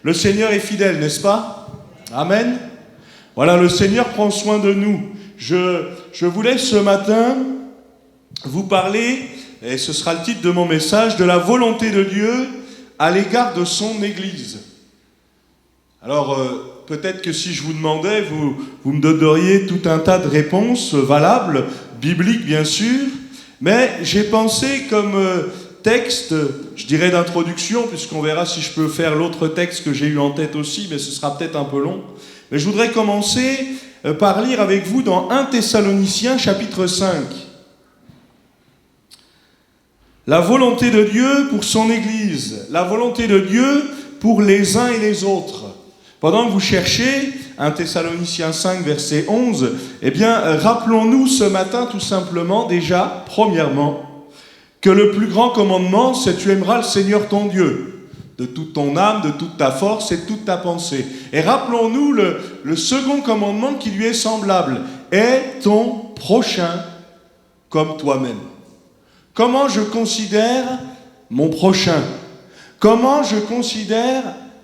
Le Seigneur est fidèle, n'est-ce pas? Amen. Voilà, le Seigneur prend soin de nous. Je voulais ce matin vous parler, et ce sera le titre de mon message, de la volonté de Dieu à l'égard de son Église. Alors, peut-être que si je vous demandais, vous me donneriez tout un tas de réponses valables, bibliques bien sûr, mais j'ai pensé comme texte, je dirais d'introduction, puisqu'on verra si je peux faire l'autre texte que j'ai eu en tête aussi, mais ce sera peut-être un peu long. Mais je voudrais commencer par lire avec vous dans 1 Thessaloniciens chapitre 5. La volonté de Dieu pour son Église, la volonté de Dieu pour les uns et les autres. Pendant que vous cherchez 1 Thessaloniciens 5, verset 11, eh bien, rappelons-nous ce matin tout simplement déjà, premièrement, que le plus grand commandement, c'est tu aimeras le Seigneur ton Dieu, de toute ton âme, de toute ta force et de toute ta pensée. Et rappelons-nous le second commandement qui lui est semblable, aie ton prochain comme toi-même. Comment je considère mon prochain? Comment je considère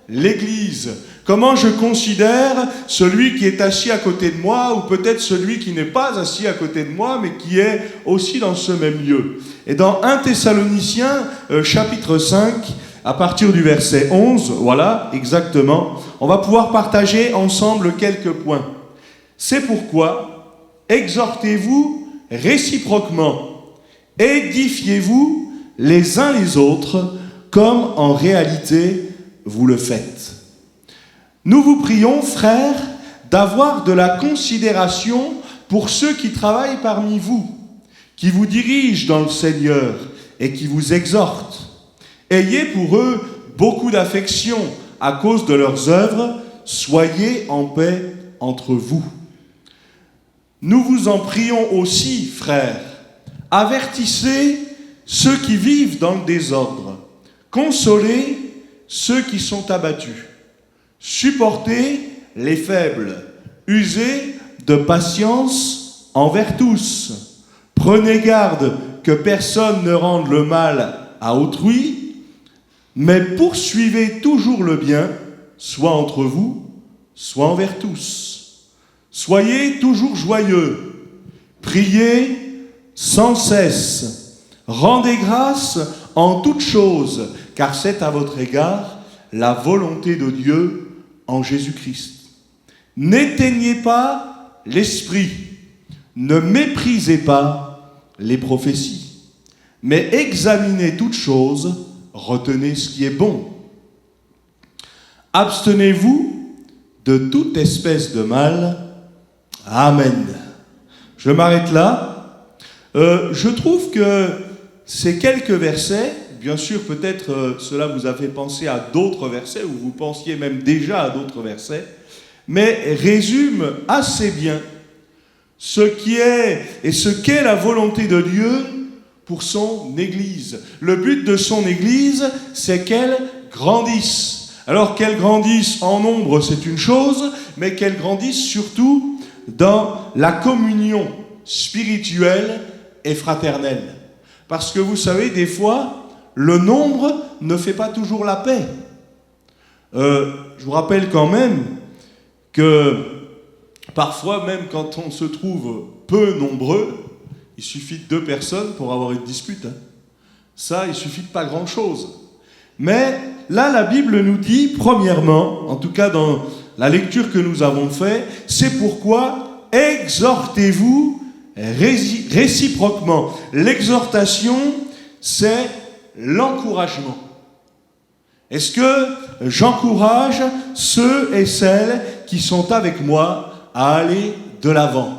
l'Église? Comment je considère celui qui est assis à côté de moi, ou peut-être celui qui n'est pas assis à côté de moi, mais qui est aussi dans ce même lieu? Et dans 1 Thessaloniciens, chapitre 5, à partir du verset 11, voilà, exactement, on va pouvoir partager ensemble quelques points. C'est pourquoi, exhortez-vous réciproquement, édifiez-vous les uns les autres, comme en réalité vous le faites. Nous vous prions, frères, d'avoir de la considération pour ceux qui travaillent parmi vous, qui vous dirigent dans le Seigneur et qui vous exhortent. Ayez pour eux beaucoup d'affection à cause de leurs œuvres, soyez en paix entre vous. Nous vous en prions aussi, frères, avertissez ceux qui vivent dans le désordre, consolez ceux qui sont abattus, supportez les faibles, usez de patience envers tous, prenez garde que personne ne rende le mal à autrui, mais poursuivez toujours le bien, soit entre vous, soit envers tous. Soyez toujours joyeux, priez sans cesse, rendez grâce en toutes choses, car c'est à votre égard la volonté de Dieu en Jésus-Christ. N'éteignez pas l'esprit, ne méprisez pas les prophéties, mais examinez toutes choses, retenez ce qui est bon. Abstenez-vous de toute espèce de mal. Amen. Je m'arrête là. Je trouve que ces quelques versets, bien sûr peut-être cela vous a fait penser à d'autres versets, ou vous pensiez même déjà à d'autres versets, mais résument assez bien ce qui est et ce qu'est la volonté de Dieu pour son Église. Le but de son Église, c'est qu'elle grandisse. Alors qu'elle grandisse en nombre, c'est une chose, mais qu'elle grandisse surtout dans la communion spirituelle et fraternelle. Parce que vous savez, des fois, le nombre ne fait pas toujours la paix. Je vous rappelle quand même que parfois, même quand on se trouve peu nombreux, il suffit de 2 personnes pour avoir une dispute. Ça, il suffit de pas grand-chose. Mais là, la Bible nous dit, premièrement, en tout cas dans la lecture que nous avons faite, c'est pourquoi exhortez-vous réciproquement. L'exhortation, c'est l'encouragement. Est-ce que j'encourage ceux et celles qui sont avec moi à aller de l'avant?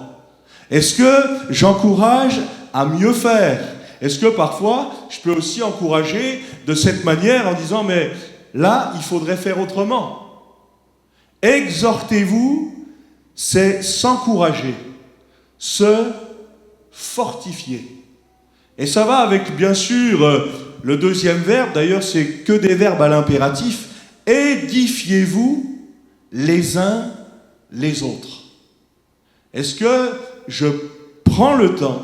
Est-ce que j'encourage à mieux faire? Est-ce que parfois, je peux aussi encourager de cette manière en disant, mais là, il faudrait faire autrement? Exhortez-vous, c'est s'encourager, se fortifier. Et ça va avec, bien sûr, le deuxième verbe, d'ailleurs, c'est que des verbes à l'impératif. Édifiez-vous les uns les autres. Est-ce que je prends le temps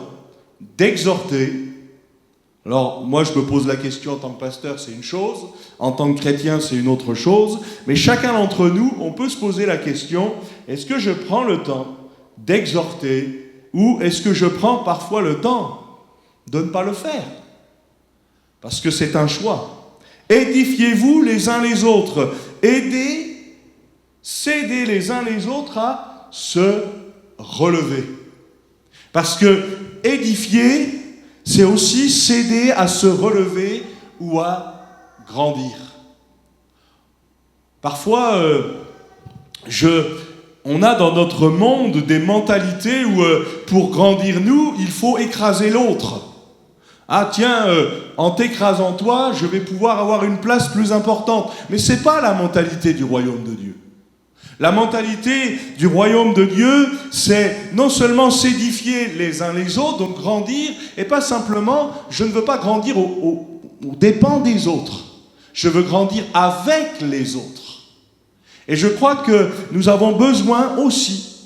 d'exhorter Alors, moi, je me pose la question en tant que pasteur, c'est une chose. En tant que chrétien, c'est une autre chose. Mais chacun d'entre nous, on peut se poser la question, est-ce que je prends le temps d'exhorter ou est-ce que je prends parfois le temps de ne pas le faire? Parce que c'est un choix. Édifiez-vous les uns les autres. Cédez les uns les autres à se relever. Parce que édifier, c'est aussi s'aider à se relever ou à grandir. Parfois, on a dans notre monde des mentalités où pour grandir nous, il faut écraser l'autre. Ah tiens, en t'écrasant toi, je vais pouvoir avoir une place plus importante. Mais ce n'est pas la mentalité du royaume de Dieu. La mentalité du royaume de Dieu, c'est non seulement s'édifier les uns les autres, donc grandir, et pas simplement, je ne veux pas grandir aux dépens des autres. Je veux grandir avec les autres. Et je crois que nous avons besoin aussi,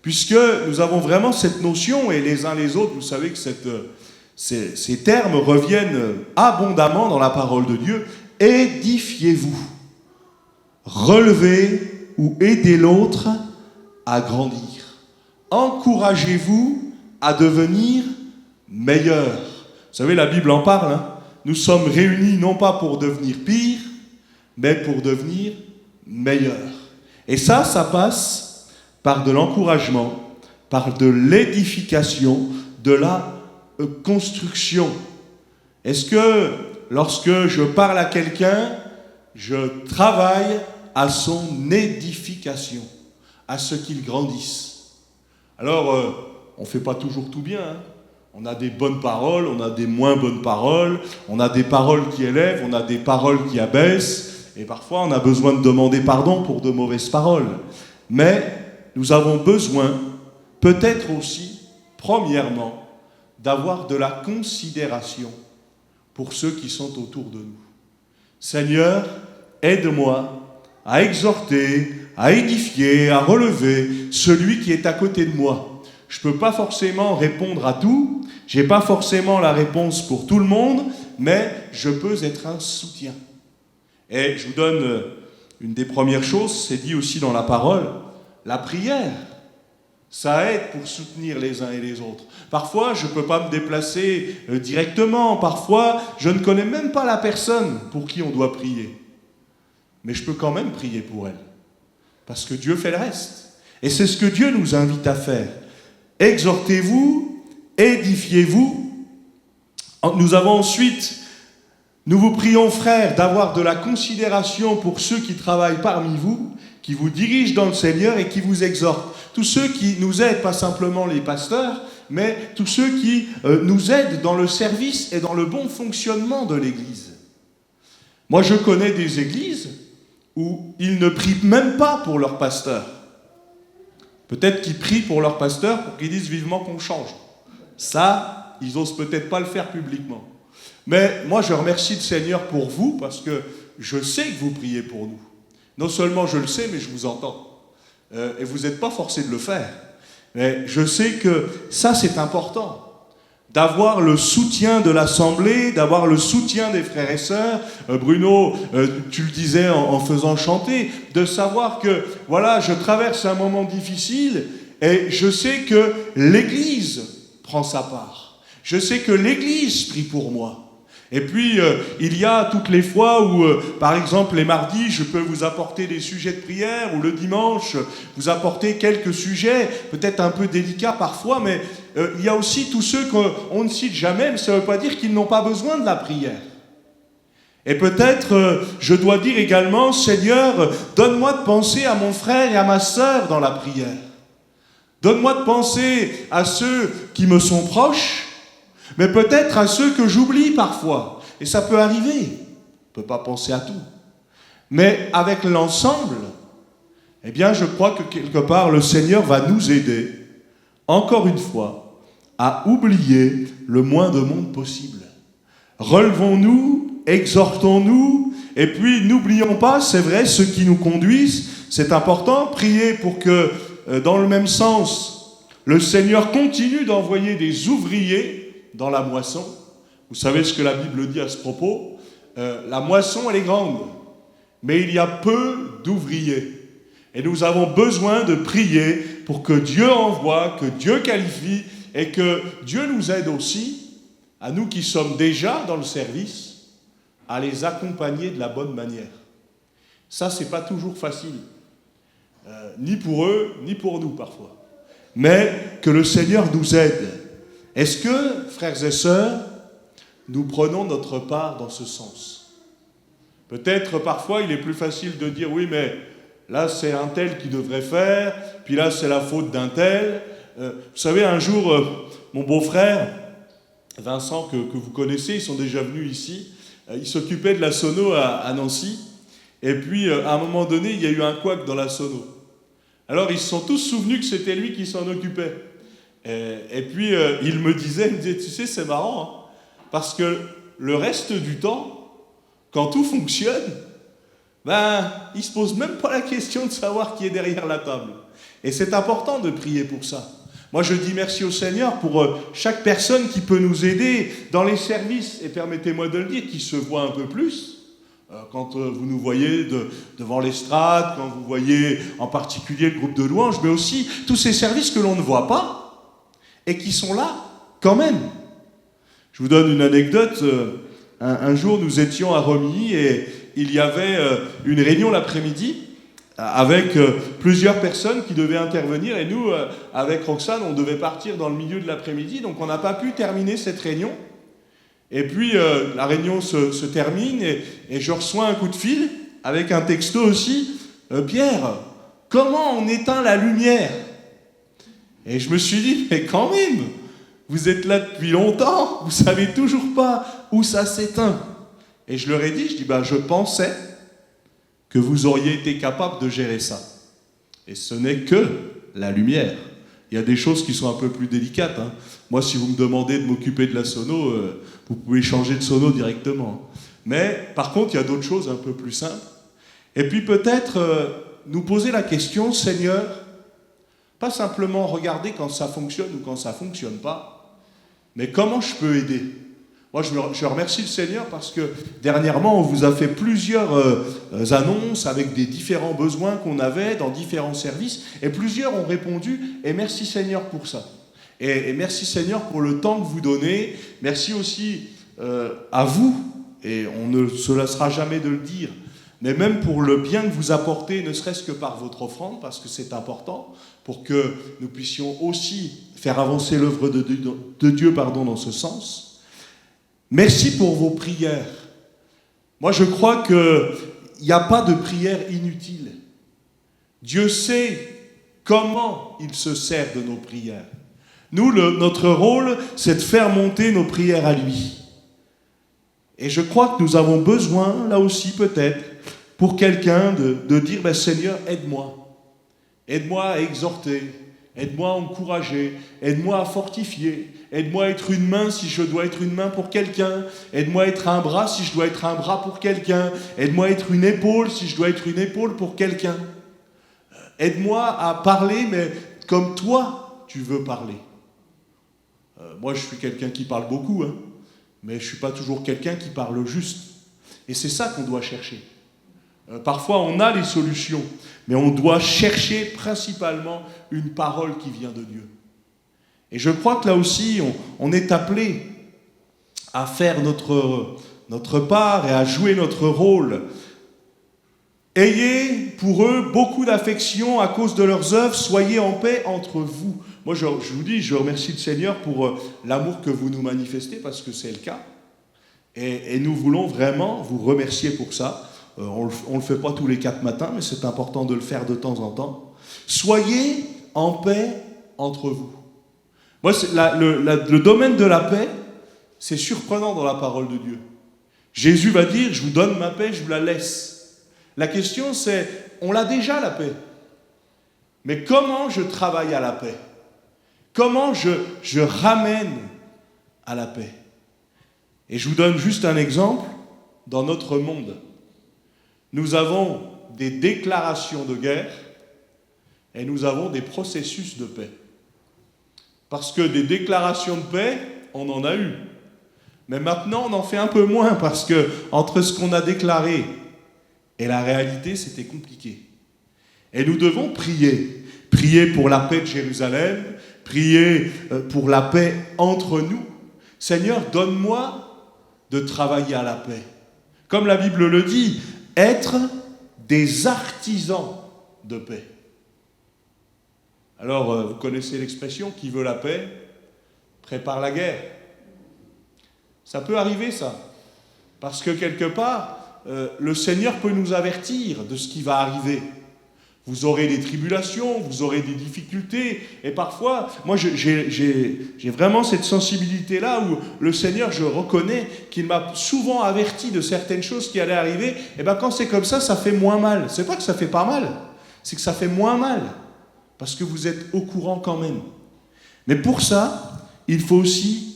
puisque nous avons vraiment cette notion, et les uns les autres, vous savez que ces termes reviennent abondamment dans la parole de Dieu, édifiez-vous, relevez ou aidez l'autre à grandir. Encouragez-vous à devenir meilleur. Vous savez, la Bible en parle. Nous sommes réunis non pas pour devenir pire, mais pour devenir meilleur. Et ça passe par de l'encouragement, par de l'édification, de la construction. Est-ce que lorsque je parle à quelqu'un, je travaille à son édification, à ce qu'il grandisse? Alors, on ne fait pas toujours tout bien. On a des bonnes paroles, on a des moins bonnes paroles, on a des paroles qui élèvent, on a des paroles qui abaissent, et parfois on a besoin de demander pardon pour de mauvaises paroles. Mais nous avons besoin, peut-être aussi, premièrement, d'avoir de la considération pour ceux qui sont autour de nous. Seigneur, aide-moi à exhorter, à édifier, à relever celui qui est à côté de moi. Je ne peux pas forcément répondre à tout, je n'ai pas forcément la réponse pour tout le monde, mais je peux être un soutien. Et je vous donne une des premières choses, c'est dit aussi dans la parole, la prière. Ça aide pour soutenir les uns et les autres. Parfois, je ne peux pas me déplacer directement, parfois, je ne connais même pas la personne pour qui on doit prier. Mais je peux quand même prier pour elle. Parce que Dieu fait le reste. Et c'est ce que Dieu nous invite à faire. Exhortez-vous, édifiez-vous. Nous avons ensuite, nous vous prions, frères, d'avoir de la considération pour ceux qui travaillent parmi vous, qui vous dirigent dans le Seigneur et qui vous exhortent. Tous ceux qui nous aident, pas simplement les pasteurs, mais tous ceux qui nous aident dans le service et dans le bon fonctionnement de l'Église. Moi, je connais des églises où ils ne prient même pas pour leur pasteur. Peut-être qu'ils prient pour leur pasteur pour qu'ils disent vivement qu'on change. Ça, ils n'osent peut-être pas le faire publiquement. Mais moi, je remercie le Seigneur pour vous parce que je sais que vous priez pour nous. Non seulement je le sais, mais je vous entends. Et vous n'êtes pas forcé de le faire. Mais je sais que ça, c'est important. D'avoir le soutien de l'Assemblée, d'avoir le soutien des frères et sœurs. Bruno, tu le disais en faisant chanter, de savoir que, voilà, je traverse un moment difficile et je sais que l'Église prend sa part. Je sais que l'Église prie pour moi. Et puis, il y a toutes les fois où, par exemple, les mardis, je peux vous apporter des sujets de prière, ou le dimanche, vous apporter quelques sujets, peut-être un peu délicats parfois, mais il y a aussi tous ceux qu'on ne cite jamais, mais ça ne veut pas dire qu'ils n'ont pas besoin de la prière. Et peut-être, je dois dire également, Seigneur, donne-moi de penser à mon frère et à ma sœur dans la prière. Donne-moi de penser à ceux qui me sont proches, mais peut-être à ceux que j'oublie parfois. Et ça peut arriver. On ne peut pas penser à tout. Mais avec l'ensemble, eh bien, je crois que quelque part, le Seigneur va nous aider, encore une fois, à oublier le moins de monde possible. Relevons-nous, exhortons-nous, et puis n'oublions pas, c'est vrai, ceux qui nous conduisent, c'est important, prier pour que, dans le même sens, le Seigneur continue d'envoyer des ouvriers dans la moisson. Vous savez ce que la Bible dit à ce propos? La moisson, elle est grande, mais il y a peu d'ouvriers. Et nous avons besoin de prier pour que Dieu envoie, que Dieu qualifie et que Dieu nous aide aussi, à nous qui sommes déjà dans le service, à les accompagner de la bonne manière. Ça, c'est pas toujours facile, ni pour eux, ni pour nous parfois. Mais que le Seigneur nous aide. Est-ce que, frères et sœurs, nous prenons notre part dans ce sens? Peut-être parfois il est plus facile de dire oui, mais là c'est un tel qui devrait faire, puis là c'est la faute d'un tel. Vous savez, un jour, mon beau-frère, Vincent, que vous connaissez, ils sont déjà venus ici, il s'occupait de la sono à Nancy, et puis à un moment donné, il y a eu un couac dans la sono. Alors ils se sont tous souvenus que c'était lui qui s'en occupait. Et puis il me disait, tu sais, c'est marrant, hein, parce que le reste du temps, quand tout fonctionne, ben, il ne se pose même pas la question de savoir qui est derrière la table. Et c'est important de prier pour ça. Moi, je dis merci au Seigneur pour chaque personne qui peut nous aider dans les services, et permettez-moi de le dire, qui se voit un peu plus. Quand vous nous voyez devant l'estrade, quand vous voyez en particulier le groupe de louanges, mais aussi tous ces services que l'on ne voit pas et qui sont là quand même. Je vous donne une anecdote. Un jour, nous étions à Romilly et il y avait une réunion l'après-midi avec plusieurs personnes qui devaient intervenir. Et nous, avec Roxane, on devait partir dans le milieu de l'après-midi. Donc on n'a pas pu terminer cette réunion. Et puis la réunion se termine et je reçois un coup de fil avec un texto aussi. Pierre, comment on éteint la lumière? Et je me suis dit, mais quand même, vous êtes là depuis longtemps, vous savez toujours pas où ça s'éteint. Et je leur ai dit, je pensais que vous auriez été capable de gérer ça. Et ce n'est que la lumière. Il y a des choses qui sont un peu plus délicates, hein. Moi, si vous me demandez de m'occuper de la sono, vous pouvez changer de sono directement. Mais par contre, il y a d'autres choses un peu plus simples. Et puis peut-être nous poser la question, Seigneur, pas simplement regarder quand ça fonctionne ou quand ça ne fonctionne pas, mais comment je peux aider? Moi, je remercie le Seigneur parce que dernièrement, on vous a fait plusieurs annonces avec des différents besoins qu'on avait dans différents services, et plusieurs ont répondu, et merci Seigneur pour ça. Et merci Seigneur pour le temps que vous donnez. Merci aussi à vous, et on ne se lassera jamais de le dire, mais même pour le bien que vous apportez, ne serait-ce que par votre offrande, parce que c'est important, pour que nous puissions aussi faire avancer l'œuvre de Dieu dans ce sens. Merci pour vos prières. Moi, je crois qu'il n'y a pas de prière inutile. Dieu sait comment il se sert de nos prières. Nous, notre rôle, c'est de faire monter nos prières à lui. Et je crois que nous avons besoin, là aussi peut-être, pour quelqu'un de dire, Seigneur, aide-moi. Aide-moi à exhorter, aide-moi à encourager, aide-moi à fortifier, aide-moi à être une main si je dois être une main pour quelqu'un, aide-moi à être un bras si je dois être un bras pour quelqu'un, aide-moi à être une épaule si je dois être une épaule pour quelqu'un. Aide-moi à parler, mais comme toi, tu veux parler. Moi, je suis quelqu'un qui parle beaucoup, hein, mais je ne suis pas toujours quelqu'un qui parle juste. Et c'est ça qu'on doit chercher. Parfois, on a les solutions, mais on doit chercher principalement une parole qui vient de Dieu. Et je crois que là aussi, on est appelé à faire notre part et à jouer notre rôle. Ayez pour eux beaucoup d'affection à cause de leurs œuvres, soyez en paix entre vous. Moi, je vous dis, je remercie le Seigneur pour l'amour que vous nous manifestez, parce que c'est le cas. Et nous voulons vraiment vous remercier pour ça. On ne le fait pas tous les 4 matins, mais c'est important de le faire de temps en temps. Soyez en paix entre vous. Moi, le domaine de la paix, c'est surprenant dans la parole de Dieu. Jésus va dire, je vous donne ma paix, je vous la laisse. La question c'est, on l'a déjà la paix. Mais comment je travaille à la paix? Comment je ramène à la paix? Et je vous donne juste un exemple. Dans notre monde, nous avons des déclarations de guerre et nous avons des processus de paix. Parce que des déclarations de paix, on en a eu. Mais maintenant, on en fait un peu moins parce que entre ce qu'on a déclaré et la réalité, c'était compliqué. Et nous devons prier. Prier pour la paix de Jérusalem, prier pour la paix entre nous. Seigneur, donne-moi de travailler à la paix. Comme la Bible le dit, être des artisans de paix. Alors, vous connaissez l'expression, qui veut la paix, prépare la guerre. Ça peut arriver, ça. Parce que quelque part, le Seigneur peut nous avertir de ce qui va arriver. Vous aurez des tribulations, vous aurez des difficultés. Et parfois, moi, j'ai vraiment cette sensibilité-là où le Seigneur, je reconnais qu'il m'a souvent averti de certaines choses qui allaient arriver. Et bien, quand c'est comme ça fait moins mal. C'est pas que ça fait pas mal, c'est que ça fait moins mal. Parce que vous êtes au courant quand même. Mais pour ça, il faut aussi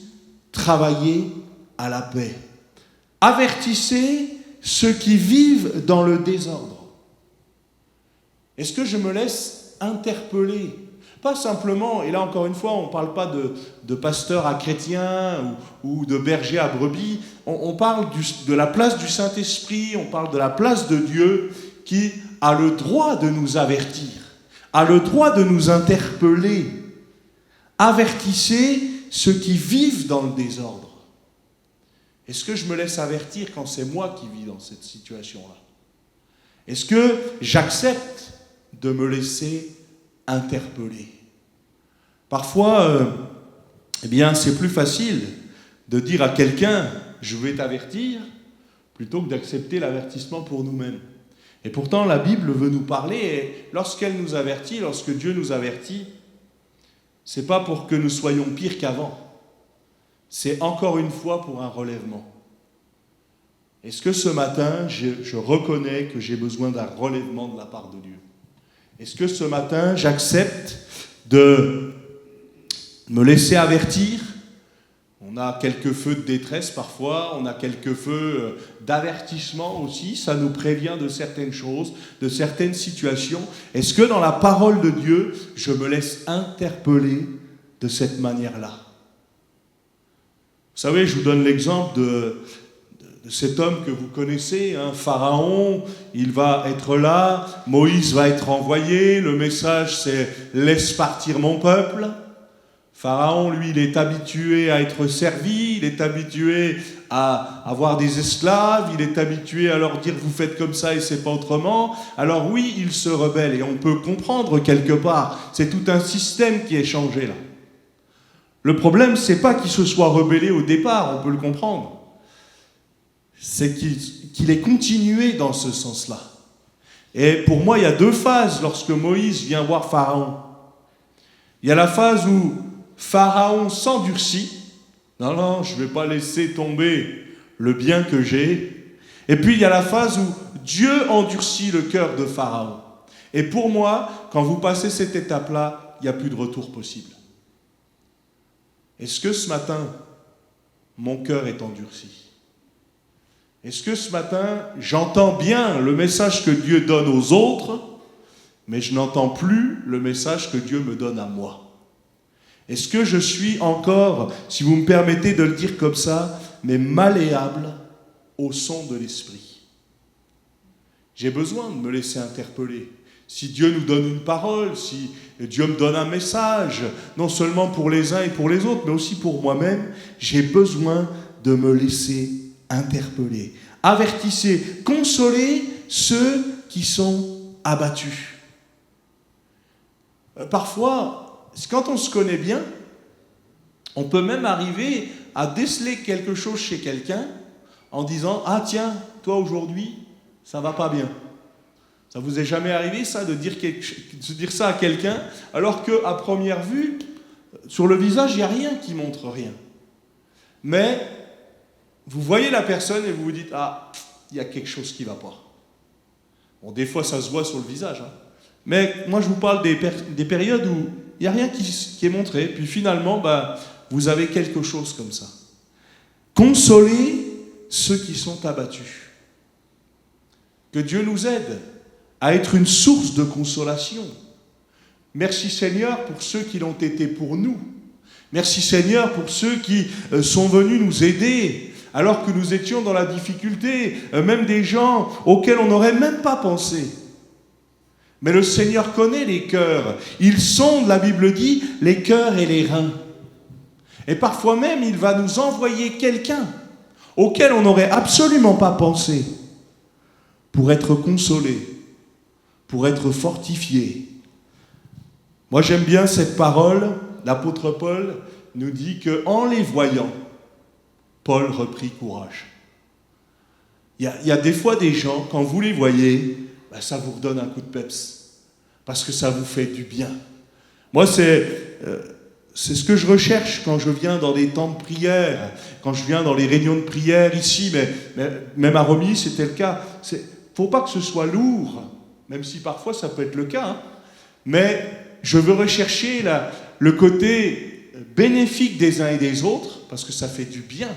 travailler à la paix. Avertissez ceux qui vivent dans le désordre. Est-ce que je me laisse interpeller? Pas simplement, et là encore une fois, on ne parle pas de pasteur à chrétien ou de berger à brebis, on parle de la place du Saint-Esprit, on parle de la place de Dieu qui a le droit de nous avertir, a le droit de nous interpeller. Avertissez ceux qui vivent dans le désordre. Est-ce que je me laisse avertir quand c'est moi qui vis dans cette situation-là? Est-ce que j'accepte de me laisser interpeller? Parfois, eh bien, c'est plus facile de dire à quelqu'un « je vais t'avertir » plutôt que d'accepter l'avertissement pour nous-mêmes. Et pourtant, la Bible veut nous parler, et lorsqu'elle nous avertit, lorsque Dieu nous avertit, c'est pas pour que nous soyons pires qu'avant. C'est encore une fois pour un relèvement. Est-ce que ce matin, je reconnais que j'ai besoin d'un relèvement de la part de Dieu? Est-ce que ce matin, j'accepte de me laisser avertir? On a quelques feux de détresse parfois, on a quelques feux d'avertissement aussi, ça nous prévient de certaines choses, de certaines situations. Est-ce que dans la parole de Dieu, je me laisse interpeller de cette manière-là? Vous savez, je vous donne l'exemple de cet homme que vous connaissez, hein, Pharaon, il va être là, Moïse va être envoyé, le message c'est « laisse partir mon peuple ». Pharaon, lui, il est habitué à être servi, il est habitué à avoir des esclaves, il est habitué à leur dire « vous faites comme ça et c'est pas autrement ». Alors oui, il se rebelle et on peut comprendre quelque part, c'est tout un système qui est changé là. Le problème, c'est pas qu'il se soit rebellé au départ, on peut le comprendre. C'est qu'il ait continué dans ce sens-là. Et pour moi, il y a deux phases lorsque Moïse vient voir Pharaon. Il y a la phase où Pharaon s'endurcit. Non, je ne vais pas laisser tomber le bien que j'ai. Et puis il y a la phase où Dieu endurcit le cœur de Pharaon. Et pour moi, quand vous passez cette étape-là, il n'y a plus de retour possible. Est-ce que ce matin, mon cœur est endurci? Est-ce que ce matin, j'entends bien le message que Dieu donne aux autres, mais je n'entends plus le message que Dieu me donne à moi? Est-ce que je suis encore, si vous me permettez de le dire comme ça, mais malléable au son de l'esprit? J'ai besoin de me laisser interpeller. Si Dieu nous donne une parole, si Dieu me donne un message, non seulement pour les uns et pour les autres, mais aussi pour moi-même, j'ai besoin de me laisser interpeller. Avertissez, consolez ceux qui sont abattus. Parfois, quand on se connaît bien, on peut même arriver à déceler quelque chose chez quelqu'un en disant « Ah tiens, toi aujourd'hui, ça va pas bien ». Ça vous est jamais arrivé ça, de dire ça à quelqu'un, alors qu'à première vue, sur le visage, il n'y a rien qui montre rien. Mais vous voyez la personne et vous vous dites « Ah, il y a quelque chose qui ne va pas ». Bon, des fois, ça se voit sur le visage. Hein. Mais moi, je vous parle des périodes où il n'y a rien qui est montré. Puis finalement, vous avez quelque chose comme ça. Consolez ceux qui sont abattus. Que Dieu nous aide à être une source de consolation. Merci Seigneur pour ceux qui l'ont été pour nous. Merci Seigneur pour ceux qui sont venus nous aider alors que nous étions dans la difficulté, même des gens auxquels on n'aurait même pas pensé. Mais le Seigneur connaît les cœurs. Il sonde, la Bible dit, les cœurs et les reins. Et parfois même, il va nous envoyer quelqu'un auquel on n'aurait absolument pas pensé pour être consolé, pour être fortifié. Moi, j'aime bien cette parole. L'apôtre Paul nous dit qu'en les voyant, Paul reprit courage. Il y a des fois des gens, quand vous les voyez, ça vous redonne un coup de peps, parce que ça vous fait du bien. Moi, c'est ce que je recherche quand je viens dans des temps de prière, quand je viens dans les réunions de prière ici, mais même à Romilly, c'était le cas. Il ne faut pas que ce soit lourd, même si parfois ça peut être le cas, hein. Mais je veux rechercher le côté bénéfique des uns et des autres, parce que ça fait du bien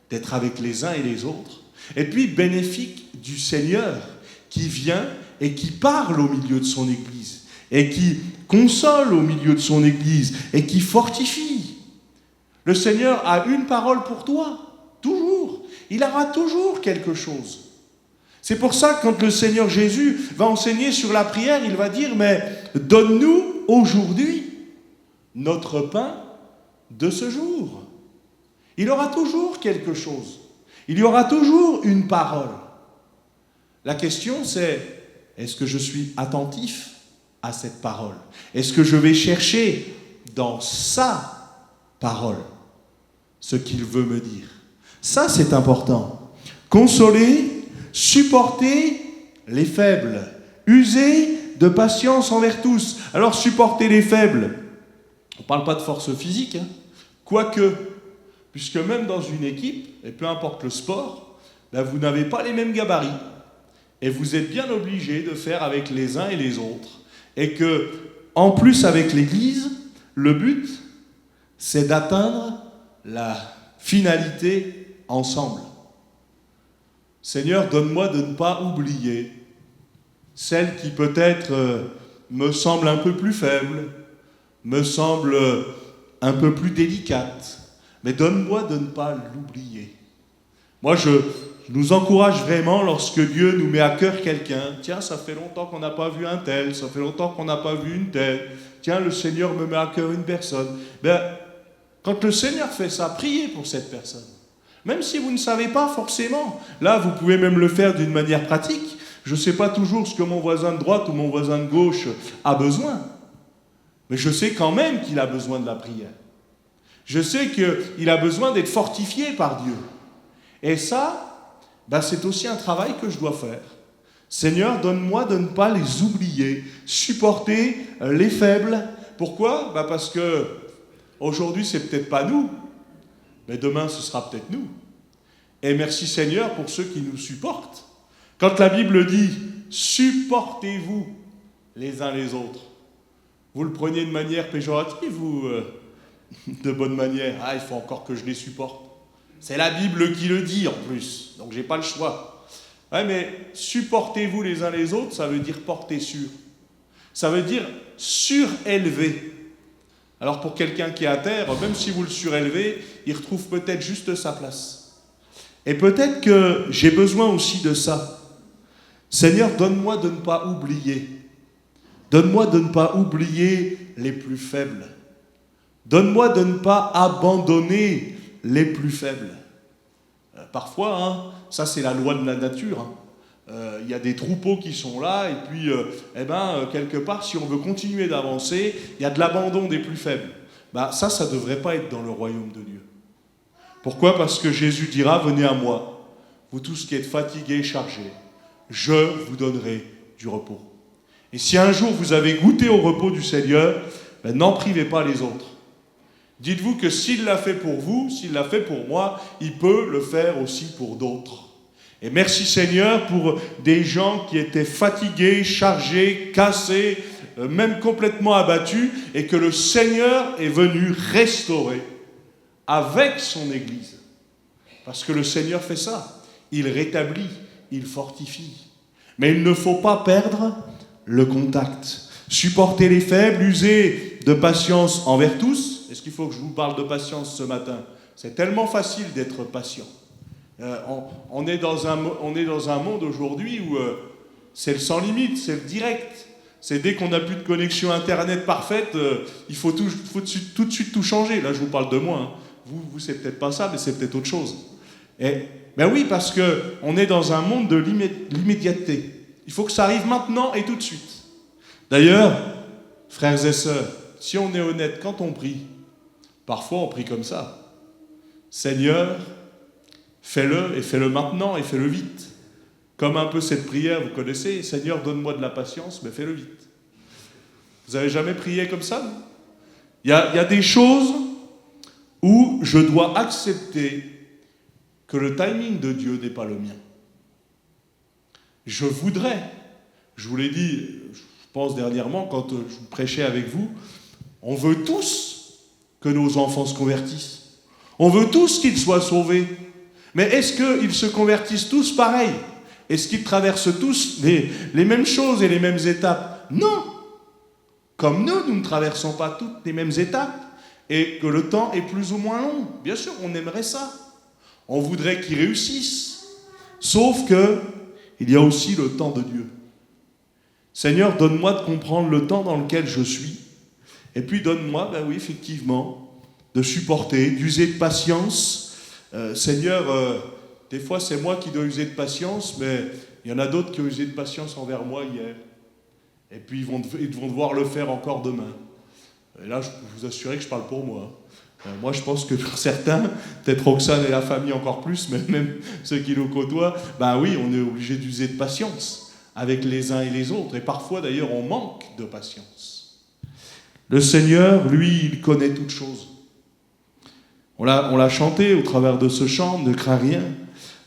d'être avec les uns et les autres, et puis bénéfique du Seigneur qui vient et qui parle au milieu de son Église, et qui console au milieu de son Église, et qui fortifie. Le Seigneur a une parole pour toi, toujours. Il aura toujours quelque chose. C'est pour ça que quand le Seigneur Jésus va enseigner sur la prière, il va dire, mais donne-nous aujourd'hui notre pain de ce jour. Il aura toujours quelque chose. Il y aura toujours une parole. La question c'est, est-ce que je suis attentif à cette parole? Est-ce que je vais chercher dans sa parole ce qu'il veut me dire? Ça c'est important. Consoler, supporter les faibles, user de patience envers tous. Alors supporter les faibles, on ne parle pas de force physique, hein, quoique, puisque même dans une équipe, et peu importe le sport, vous n'avez pas les mêmes gabarits. Et vous êtes bien obligés de faire avec les uns et les autres. Et que, en plus avec l'Église, le but, c'est d'atteindre la finalité ensemble. Seigneur, donne-moi de ne pas oublier celle qui peut-être me semble un peu plus faible, me semble un peu plus délicate, mais donne-moi de ne pas l'oublier. Moi, je nous encourage vraiment lorsque Dieu nous met à cœur quelqu'un. Tiens, ça fait longtemps qu'on n'a pas vu un tel, ça fait longtemps qu'on n'a pas vu une telle. Tiens, le Seigneur me met à cœur une personne. Quand le Seigneur fait ça, priez pour cette personne. Même si vous ne savez pas forcément. Là, vous pouvez même le faire d'une manière pratique. Je ne sais pas toujours ce que mon voisin de droite ou mon voisin de gauche a besoin. Mais je sais quand même qu'il a besoin de la prière. Je sais qu'il a besoin d'être fortifié par Dieu. Et ça, c'est aussi un travail que je dois faire. Seigneur, donne-moi de ne pas les oublier, supporter les faibles. Pourquoi ? Parce que aujourd'hui, c'est peut-être pas nous, mais demain, ce sera peut-être nous. Et merci Seigneur pour ceux qui nous supportent. Quand la Bible dit « supportez-vous les uns les autres », vous le preniez de manière péjorative ou de bonne manière ? Ah, il faut encore que je les supporte. C'est la Bible qui le dit en plus, donc j'ai pas le choix. Ouais, mais supportez-vous les uns les autres, ça veut dire porter sur. Ça veut dire surélever. Alors pour quelqu'un qui est à terre, même si vous le surélevez, il retrouve peut-être juste sa place. Et peut-être que j'ai besoin aussi de ça. Seigneur, donne-moi de ne pas oublier. Donne-moi de ne pas oublier les plus faibles. Donne-moi de ne pas abandonner les plus faibles. Parfois, ça c'est la loi de la nature. Il y a des troupeaux qui sont là, et puis, quelque part, si on veut continuer d'avancer, il y a de l'abandon des plus faibles. Ça ne devrait pas être dans le royaume de Dieu. Pourquoi ? Parce que Jésus dira, venez à moi, vous tous qui êtes fatigués et chargés, je vous donnerai du repos. Et si un jour vous avez goûté au repos du Seigneur, n'en privez pas les autres. Dites-vous que s'il l'a fait pour vous, s'il l'a fait pour moi, il peut le faire aussi pour d'autres. Et merci Seigneur pour des gens qui étaient fatigués, chargés, cassés, même complètement abattus, et que le Seigneur est venu restaurer avec son Église. Parce que le Seigneur fait ça. Il rétablit, il fortifie. Mais il ne faut pas perdre le contact. Supporter les faibles, user de patience envers tous, est-ce qu'il faut que je vous parle de patience ce matin? C'est tellement facile d'être patient. On est dans un monde aujourd'hui où c'est le sans limite, c'est le direct. C'est dès qu'on n'a plus de connexion Internet parfaite, il faut tout de suite tout changer. Là, je vous parle de moi. Hein. Vous c'est peut-être pas ça, mais c'est peut-être autre chose. Ben oui, parce qu'on est dans un monde de l'immédiateté. Il faut que ça arrive maintenant et tout de suite. D'ailleurs, frères et sœurs, si on est honnête, quand on prie, parfois on prie comme ça. Seigneur, fais-le et fais-le maintenant et fais-le vite. Comme un peu cette prière, vous connaissez, Seigneur, donne-moi de la patience, mais fais-le vite. Vous avez jamais prié comme ça? Il y a des choses où je dois accepter que le timing de Dieu n'est pas le mien. Je voudrais, je vous l'ai dit, je pense dernièrement, quand je prêchais avec vous, on veut tous que nos enfants se convertissent. On veut tous qu'ils soient sauvés. Mais est-ce qu'ils se convertissent tous pareil? Est-ce qu'ils traversent tous les mêmes choses et les mêmes étapes? Non. Comme nous ne traversons pas toutes les mêmes étapes et que le temps est plus ou moins long. Bien sûr, on aimerait ça. On voudrait qu'ils réussissent. Sauf que il y a aussi le temps de Dieu. Seigneur, donne-moi de comprendre le temps dans lequel je suis. Et puis donne-moi, ben oui, effectivement, de supporter, d'user de patience. Seigneur, des fois c'est moi qui dois user de patience, mais il y en a d'autres qui ont usé de patience envers moi hier. Et puis ils vont devoir le faire encore demain. Et là, je peux vous assurer que je parle pour moi. Moi, je pense que pour certains, peut-être Roxane et la famille encore plus, mais même ceux qui nous côtoient, ben oui, on est obligé d'user de patience avec les uns et les autres. Et parfois, d'ailleurs, on manque de patience. Le Seigneur, lui, il connaît toutes choses. On l'a chanté au travers de ce chant, ne crains rien.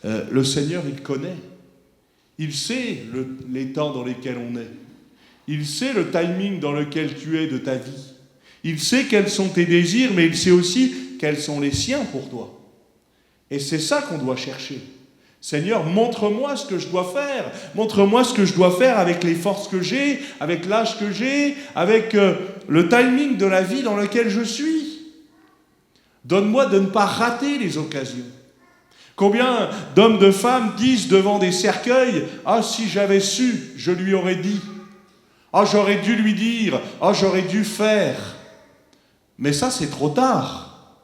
Le Seigneur, il connaît. Il sait les temps dans lesquels on est. Il sait le timing dans lequel tu es de ta vie. Il sait quels sont tes désirs, mais il sait aussi quels sont les siens pour toi. Et c'est ça qu'on doit chercher. Seigneur, montre-moi ce que je dois faire. Montre-moi ce que je dois faire avec les forces que j'ai, avec l'âge que j'ai, avec le timing de la vie dans lequel je suis. Donne-moi de ne pas rater les occasions. Combien d'hommes, de femmes disent devant des cercueils « Ah, si j'avais su, je lui aurais dit. Ah, j'aurais dû lui dire. Ah, j'aurais dû faire. » Mais ça, c'est trop tard.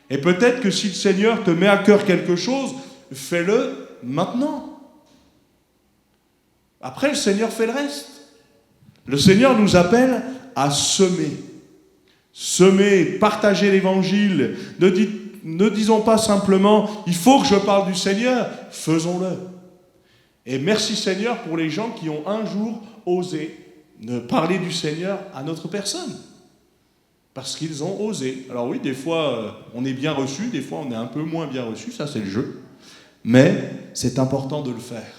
Et peut-être que si le Seigneur te met à cœur quelque chose, fais-le maintenant. Après, le Seigneur fait le reste. Le Seigneur nous appelle à semer. Semer, partager l'Évangile. Ne disons pas simplement « il faut que je parle du Seigneur », faisons-le. Et merci Seigneur pour les gens qui ont un jour osé parler du Seigneur à notre personne. Parce qu'ils ont osé. Alors oui, des fois, on est bien reçu, des fois, on est un peu moins bien reçu, ça c'est le jeu. Mais c'est important de le faire.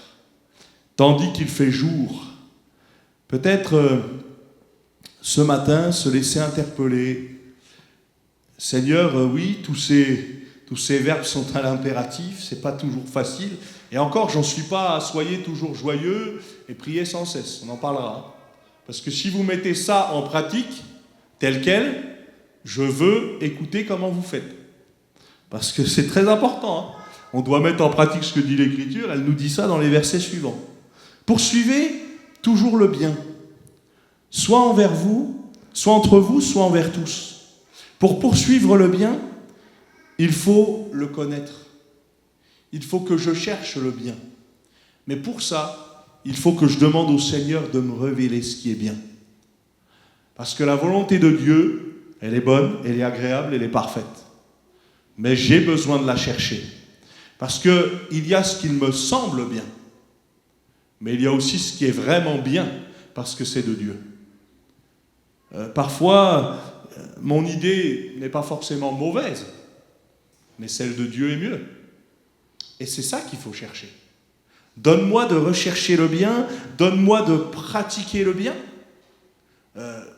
Tandis qu'il fait jour. Peut-être ce matin, se laisser interpeller. Seigneur, oui, tous ces verbes sont à l'impératif, c'est pas toujours facile. Et encore, j'en suis pas à soyez toujours joyeux et priez sans cesse. On en parlera. Parce que si vous mettez ça en pratique, tel quel, je veux écouter comment vous faites. Parce que c'est très important. Hein. On doit mettre en pratique ce que dit l'Écriture. Elle nous dit ça dans les versets suivants. Poursuivez toujours le bien, soit envers vous, soit entre vous, soit envers tous. Pour poursuivre le bien, il faut le connaître. Il faut que je cherche le bien. Mais pour ça, il faut que je demande au Seigneur de me révéler ce qui est bien. Parce que la volonté de Dieu, elle est bonne, elle est agréable, elle est parfaite. Mais j'ai besoin de la chercher. Parce qu'il y a ce qu'il me semble bien. Mais il y a aussi ce qui est vraiment bien, parce que c'est de Dieu. Parfois, mon idée n'est pas forcément mauvaise, mais celle de Dieu est mieux. Et c'est ça qu'il faut chercher. Donne-moi de rechercher le bien, donne-moi de pratiquer le bien.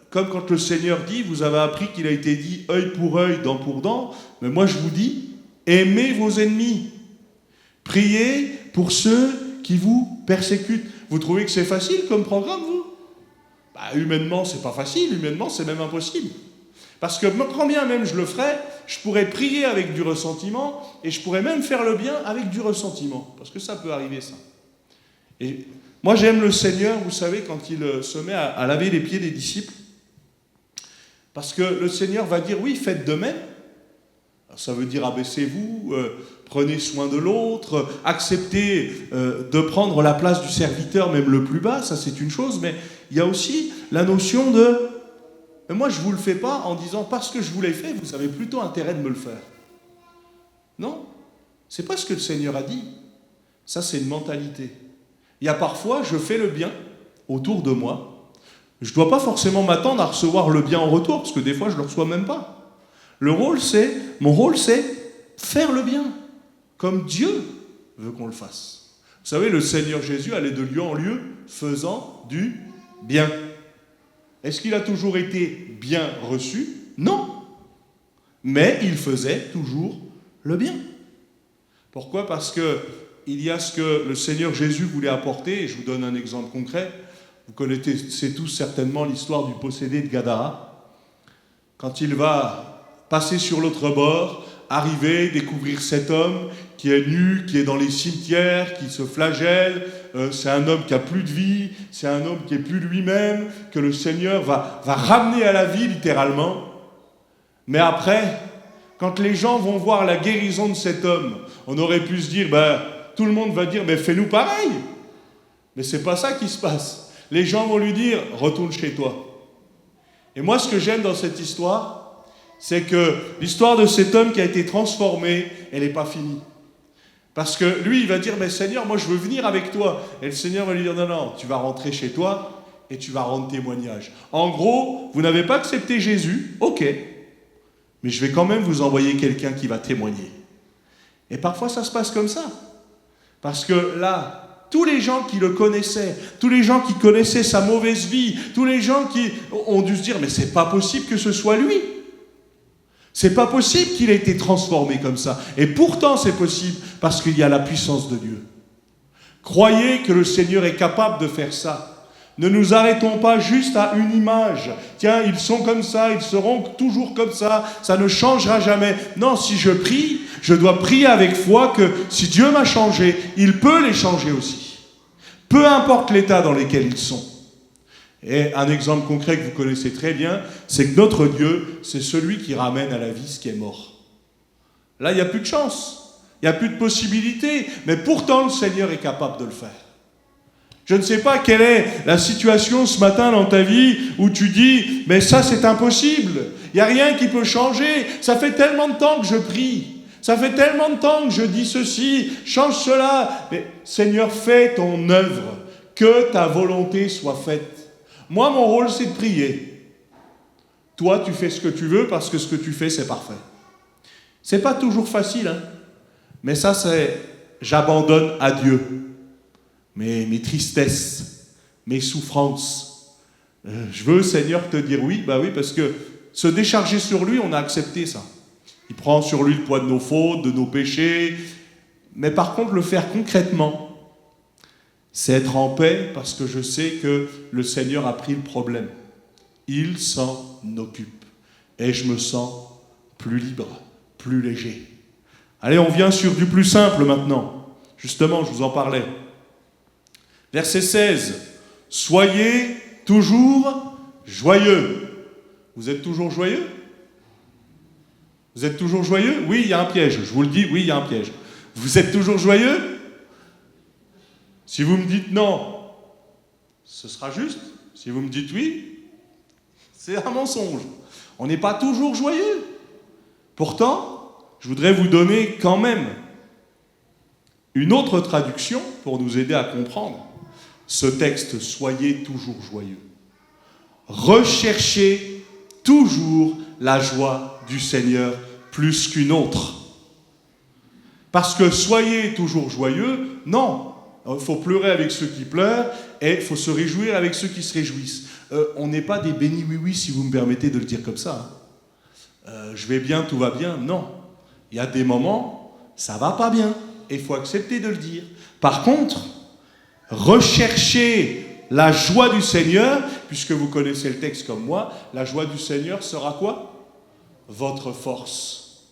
Comme quand le Seigneur dit, vous avez appris qu'il a été dit œil pour œil, dent pour dent, mais moi je vous dis, aimez vos ennemis. Priez pour ceux qui vous persécutent. Vous trouvez que c'est facile comme programme, vous? Humainement, c'est pas facile, humainement, c'est même impossible. Parce que quand bien même je le ferais, je pourrais prier avec du ressentiment et je pourrais même faire le bien avec du ressentiment. Parce que ça peut arriver, ça. Et moi, j'aime le Seigneur, vous savez, quand il se met à laver les pieds des disciples. Parce que le Seigneur va dire, oui, faites de même. Ça veut dire abaissez-vous, prenez soin de l'autre, acceptez de prendre la place du serviteur, même le plus bas, ça c'est une chose, mais il y a aussi la notion de « moi je ne vous le fais pas en disant parce que je vous l'ai fait, vous avez plutôt intérêt de me le faire ». Non, c'est pas ce que le Seigneur a dit. Ça c'est une mentalité. Il y a parfois, je fais le bien autour de moi, je ne dois pas forcément m'attendre à recevoir le bien en retour, parce que des fois je ne le reçois même pas. Mon rôle, c'est faire le bien, comme Dieu veut qu'on le fasse. Vous savez, le Seigneur Jésus allait de lieu en lieu, faisant du bien. Est-ce qu'il a toujours été bien reçu? Non. Mais il faisait toujours le bien. Pourquoi? Parce qu'il y a ce que le Seigneur Jésus voulait apporter, et je vous donne un exemple concret. Vous connaissez tous certainement l'histoire du possédé de Gadara. Quand il va passer sur l'autre bord, arriver, découvrir cet homme qui est nu, qui est dans les cimetières, qui se flagelle, c'est un homme qui a plus de vie, c'est un homme qui est plus lui-même, que le Seigneur va ramener à la vie littéralement. Mais après, quand les gens vont voir la guérison de cet homme, on aurait pu se dire, tout le monde va dire, mais fais-nous pareil. Mais c'est pas ça qui se passe. Les gens vont lui dire, retourne chez toi. Et moi, ce que j'aime dans cette histoire, c'est que l'histoire de cet homme qui a été transformé, elle n'est pas finie. Parce que lui, il va dire, mais Seigneur, moi je veux venir avec toi. Et le Seigneur va lui dire, non, non, tu vas rentrer chez toi et tu vas rendre témoignage. En gros, vous n'avez pas accepté Jésus, ok, mais je vais quand même vous envoyer quelqu'un qui va témoigner. Et parfois, ça se passe comme ça. Parce que là, tous les gens qui le connaissaient, tous les gens qui connaissaient sa mauvaise vie, tous les gens qui ont dû se dire, mais c'est pas possible que ce soit lui. C'est pas possible qu'il ait été transformé comme ça. Et pourtant, c'est possible parce qu'il y a la puissance de Dieu. Croyez que le Seigneur est capable de faire ça. Ne nous arrêtons pas juste à une image. Tiens, ils sont comme ça, ils seront toujours comme ça ne changera jamais. Non, si je prie, je dois prier avec foi que si Dieu m'a changé, il peut les changer aussi. Peu importe l'état dans lequel ils sont. Et un exemple concret que vous connaissez très bien, c'est que notre Dieu, c'est celui qui ramène à la vie ce qui est mort. Là, il n'y a plus de chance, il n'y a plus de possibilité, mais pourtant le Seigneur est capable de le faire. Je ne sais pas quelle est la situation ce matin dans ta vie où tu dis, mais ça c'est impossible, il n'y a rien qui peut changer, ça fait tellement de temps que je prie, ça fait tellement de temps que je dis ceci, change cela, mais Seigneur, fais ton œuvre, que ta volonté soit faite. Moi, mon rôle, c'est de prier. Toi, tu fais ce que tu veux parce que ce que tu fais, c'est parfait. C'est pas toujours facile, hein. Mais ça, c'est j'abandonne à Dieu mes tristesses, mes souffrances. Je veux, Seigneur, te dire oui, oui, parce que se décharger sur lui, on a accepté ça. Il prend sur lui le poids de nos fautes, de nos péchés. Mais par contre, le faire concrètement, c'est être en paix parce que je sais que le Seigneur a pris le problème. Il s'en occupe. Et je me sens plus libre, plus léger. Allez, on vient sur du plus simple maintenant. Justement, je vous en parlais. Verset 16. Soyez toujours joyeux. Vous êtes toujours joyeux? Vous êtes toujours joyeux? Oui, il y a un piège. Je vous le dis, oui, il y a un piège. Vous êtes toujours joyeux? Si vous me dites non, ce sera juste. Si vous me dites oui, c'est un mensonge. On n'est pas toujours joyeux. Pourtant, je voudrais vous donner quand même une autre traduction pour nous aider à comprendre ce texte. Soyez toujours joyeux. Recherchez toujours la joie du Seigneur plus qu'une autre. Parce que soyez toujours joyeux, non. Il faut pleurer avec ceux qui pleurent et il faut se réjouir avec ceux qui se réjouissent. On n'est pas des bénis oui-oui, si vous me permettez de le dire comme ça. Je vais bien, tout va bien. Non. Il y a des moments, ça va pas bien. Et il faut accepter de le dire. Par contre, recherchez la joie du Seigneur, puisque vous connaissez le texte comme moi, la joie du Seigneur sera quoi? votre force.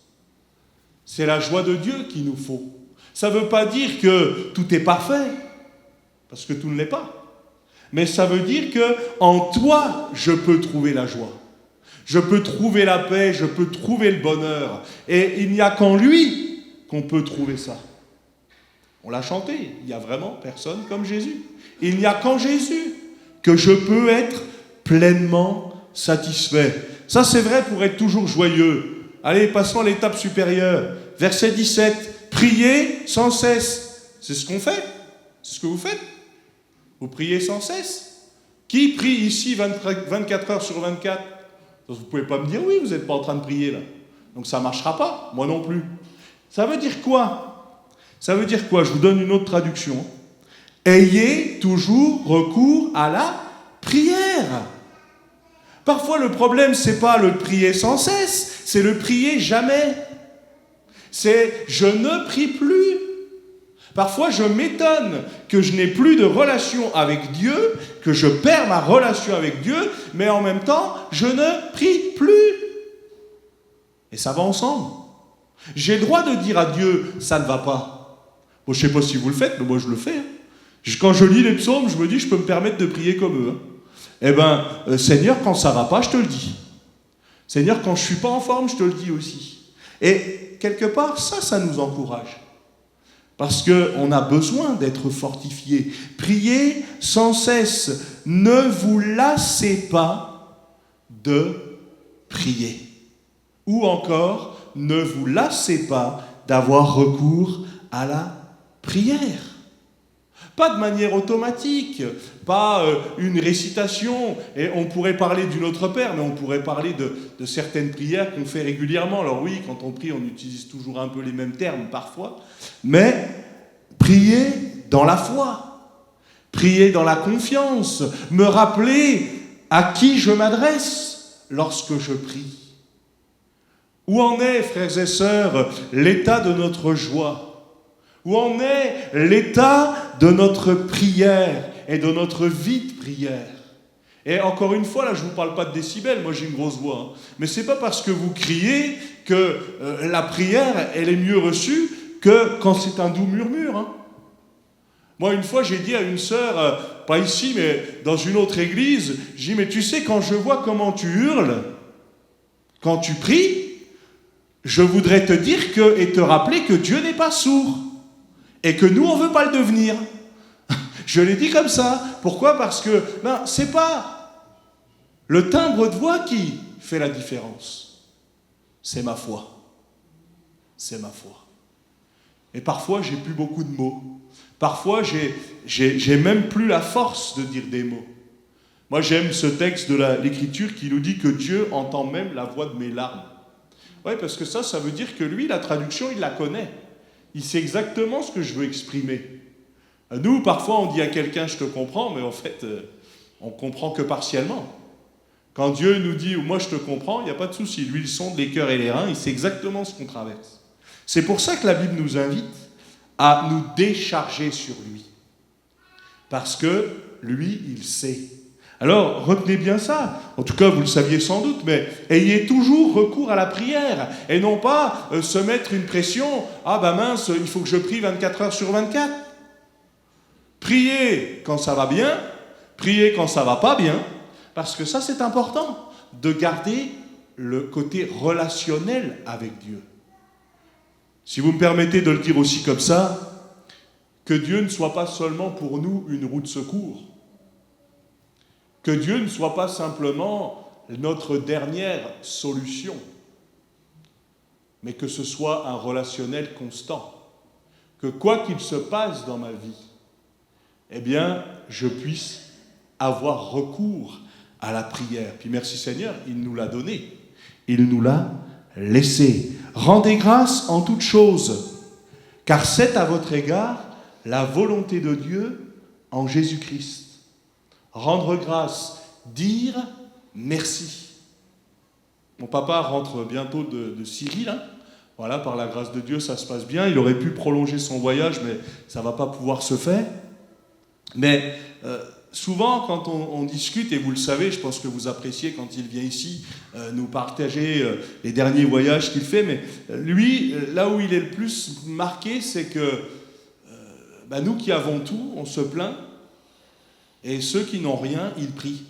C'est la joie de Dieu qu'il nous faut. Ça ne veut pas dire que tout est parfait, parce que tout ne l'est pas. Mais ça veut dire que en toi, je peux trouver la joie. Je peux trouver la paix, je peux trouver le bonheur. Et il n'y a qu'en lui qu'on peut trouver ça. On l'a chanté, il n'y a vraiment personne comme Jésus. Il n'y a qu'en Jésus que je peux être pleinement satisfait. Ça, c'est vrai pour être toujours joyeux. Allez, passons à l'étape supérieure. Verset 17. Priez sans cesse. C'est ce qu'on fait. C'est ce que vous faites. Vous priez sans cesse. Qui prie ici 24 heures sur 24 ? Vous ne pouvez pas me dire oui, vous n'êtes pas en train de prier là. Donc ça ne marchera pas. Moi non plus. Ça veut dire quoi ? Ça veut dire quoi ? Je vous donne une autre traduction. Ayez toujours recours à la prière. Parfois, le problème, ce n'est pas le prier sans cesse, c'est le prier jamais. C'est je ne prie plus. Parfois, je m'étonne que je n'ai plus de relation avec Dieu, que je perds ma relation avec Dieu, mais en même temps, je ne prie plus. Et ça va ensemble. J'ai le droit de dire à Dieu, ça ne va pas. Bon, je ne sais pas si vous le faites, mais moi je le fais. Quand je lis les psaumes, je me dis, je peux me permettre de prier comme eux. Eh bien, Seigneur, quand ça ne va pas, je te le dis. Seigneur, quand je ne suis pas en forme, je te le dis aussi. Et quelque part, ça nous encourage. Parce qu'on a besoin d'être fortifié. Priez sans cesse. Ne vous lassez pas de prier. Ou encore, ne vous lassez pas d'avoir recours à la prière. Pas de manière automatique, pas une récitation. Et on pourrait parler du Notre Père, mais on pourrait parler de certaines prières qu'on fait régulièrement. Alors oui, quand on prie, on utilise toujours un peu les mêmes termes parfois. Mais prier dans la foi, prier dans la confiance, me rappeler à qui je m'adresse lorsque je prie. Où en est, frères et sœurs, l'état de notre joie ? Où en est l'état de notre prière et de notre vie de prière ? Et encore une fois, là, je ne vous parle pas de décibels, moi j'ai une grosse voix. Hein. Mais ce n'est pas parce que vous criez que la prière, elle est mieux reçue que quand c'est un doux murmure. Hein. Moi, une fois, j'ai dit à une sœur, pas ici, mais dans une autre église, j'ai dit, mais tu sais, quand je vois comment tu hurles, quand tu pries, je voudrais te dire et te rappeler que Dieu n'est pas sourd. Et que nous, on ne veut pas le devenir. Je l'ai dit comme ça. Pourquoi ? Parce que ce n'est pas le timbre de voix qui fait la différence. C'est ma foi. C'est ma foi. Et parfois, j'ai plus beaucoup de mots. Parfois, j'ai même plus la force de dire des mots. Moi, j'aime ce texte de l'Écriture qui nous dit que Dieu entend même la voix de mes larmes. Oui, parce que ça veut dire que lui, la traduction, il la connaît. Il sait exactement ce que je veux exprimer. Nous, parfois, on dit à quelqu'un « je te comprends », mais en fait, on ne comprend que partiellement. Quand Dieu nous dit « moi, je te comprends », il n'y a pas de souci. Lui, il sonde les cœurs et les reins, il sait exactement ce qu'on traverse. C'est pour ça que la Bible nous invite à nous décharger sur lui. Parce que lui, il sait. Alors, retenez bien ça. En tout cas, vous le saviez sans doute, mais ayez toujours recours à la prière. Et non pas se mettre une pression. Ah ben mince, il faut que je prie 24 heures sur 24. Priez quand ça va bien, priez quand ça va pas bien, parce que ça, c'est important, de garder le côté relationnel avec Dieu. Si vous me permettez de le dire aussi comme ça, que Dieu ne soit pas seulement pour nous une roue de secours, que Dieu ne soit pas simplement notre dernière solution, mais que ce soit un relationnel constant. Que quoi qu'il se passe dans ma vie, eh bien, je puisse avoir recours à la prière. Puis merci Seigneur, il nous l'a donné. Il nous l'a laissé. Rendez grâce en toutes choses, car c'est à votre égard la volonté de Dieu en Jésus-Christ. Rendre grâce, dire merci. Mon papa rentre bientôt de Syrie, là. Voilà, par la grâce de Dieu, ça se passe bien. Il aurait pu prolonger son voyage, mais ça ne va pas pouvoir se faire. Mais souvent, quand on discute, et vous le savez, je pense que vous appréciez quand il vient ici nous partager les derniers voyages qu'il fait, mais lui, là où il est le plus marqué, c'est que nous qui avons tout, on se plaint, et ceux qui n'ont rien, ils prient.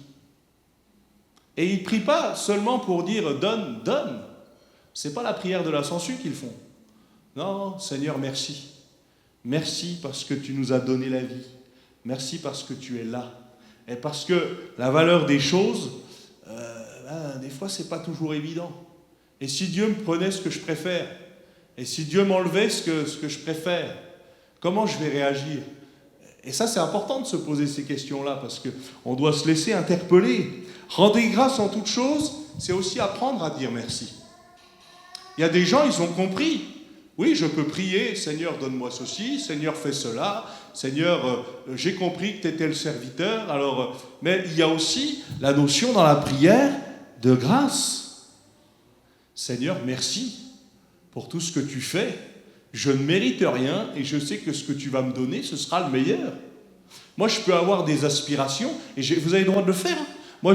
Et ils ne prient pas seulement pour dire « donne, donne ». Ce n'est pas la prière de la sangsue qu'ils font. Non, Seigneur, merci. Merci parce que tu nous as donné la vie. Merci parce que tu es là. Et parce que la valeur des choses, des fois, ce n'est pas toujours évident. Et si Dieu me prenait ce que je préfère, et si Dieu m'enlevait ce que je préfère, comment je vais réagir? Et ça, c'est important de se poser ces questions-là, parce qu'on doit se laisser interpeller. Rendez grâce en toutes choses, c'est aussi apprendre à dire merci. Il y a des gens, ils ont compris. Oui, je peux prier, Seigneur, donne-moi ceci, Seigneur, fais cela, Seigneur, j'ai compris que tu étais le serviteur. Alors, mais il y a aussi la notion dans la prière de grâce. Seigneur, merci pour tout ce que tu fais. Je ne mérite rien et je sais que ce que tu vas me donner, ce sera le meilleur. Moi, je peux avoir des aspirations et vous avez le droit de le faire. Moi,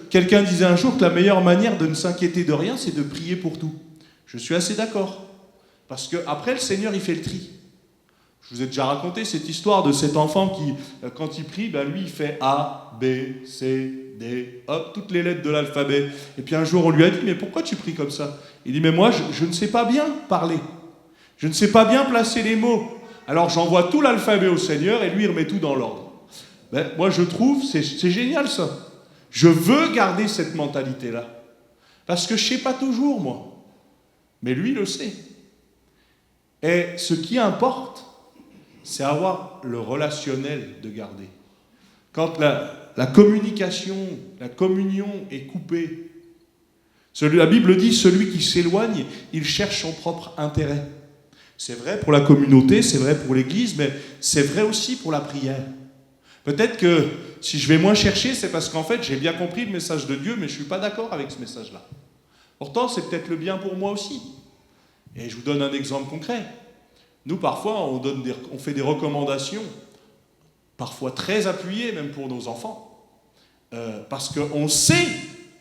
quelqu'un disait un jour que la meilleure manière de ne s'inquiéter de rien, c'est de prier pour tout. Je suis assez d'accord. Parce qu'après, le Seigneur, il fait le tri. Je vous ai déjà raconté cette histoire de cet enfant qui, quand il prie, lui, il fait A, B, C, D, hop, toutes les lettres de l'alphabet. Et puis un jour, on lui a dit, mais pourquoi tu pries comme ça? Il dit, mais moi, je ne sais pas bien parler. Je ne sais pas bien placer les mots. Alors j'envoie tout l'alphabet au Seigneur et lui, il remet tout dans l'ordre. Moi, je trouve, c'est génial ça. Je veux garder cette mentalité-là. Parce que je ne sais pas toujours, moi. Mais lui, il le sait. Et ce qui importe, c'est avoir le relationnel de garder. Quand la communication, la communion est coupée, la Bible dit, celui qui s'éloigne, il cherche son propre intérêt. C'est vrai pour la communauté, c'est vrai pour l'Église, mais c'est vrai aussi pour la prière. Peut-être que si je vais moins chercher, c'est parce qu'en fait, j'ai bien compris le message de Dieu, mais je ne suis pas d'accord avec ce message-là. Pourtant, c'est peut-être le bien pour moi aussi. Et je vous donne un exemple concret. Nous, parfois, on fait des recommandations, parfois très appuyées, même pour nos enfants, parce qu'on sait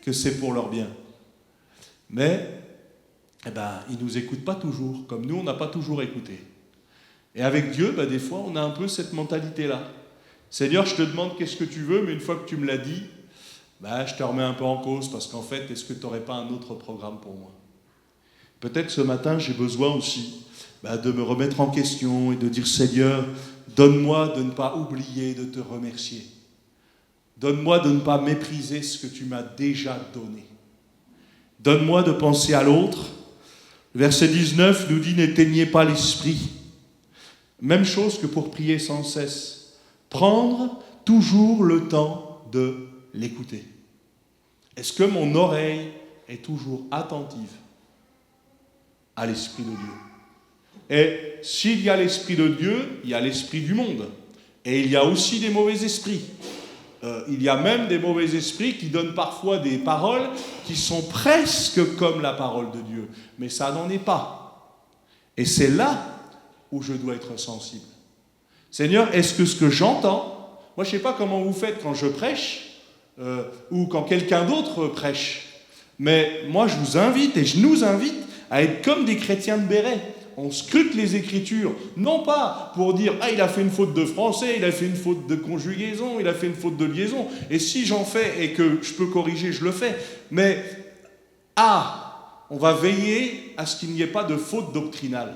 que c'est pour leur bien. Mais, ils ne nous écoutent pas toujours, comme nous, on n'a pas toujours écouté. Et avec Dieu, des fois, on a un peu cette mentalité-là. Seigneur, je te demande qu'est-ce que tu veux, mais une fois que tu me l'as dit, je te remets un peu en cause, parce qu'en fait, est-ce que tu n'aurais pas un autre programme pour moi? Peut-être ce matin, j'ai besoin aussi de me remettre en question et de dire, Seigneur, donne-moi de ne pas oublier de te remercier. Donne-moi de ne pas mépriser ce que tu m'as déjà donné. Donne-moi de penser à l'autre. Verset 19 nous dit, n'éteignez pas l'esprit. Même chose que pour prier sans cesse. Prendre toujours le temps de l'écouter. Est-ce que mon oreille est toujours attentive à l'Esprit de Dieu? Et s'il y a l'Esprit de Dieu, il y a l'Esprit du monde. Et il y a aussi des mauvais esprits. Il y a même des mauvais esprits qui donnent parfois des paroles qui sont presque comme la parole de Dieu. Mais ça n'en est pas. Et c'est là où je dois être sensible. Seigneur, est-ce que ce que j'entends, moi je ne sais pas comment vous faites quand je prêche, ou quand quelqu'un d'autre prêche, mais moi je vous invite et je nous invite à être comme des chrétiens de béret. On scrute les Écritures, non pas pour dire « Ah, il a fait une faute de français, il a fait une faute de conjugaison, il a fait une faute de liaison, et si j'en fais et que je peux corriger, je le fais. » Mais on va veiller à ce qu'il n'y ait pas de faute doctrinale.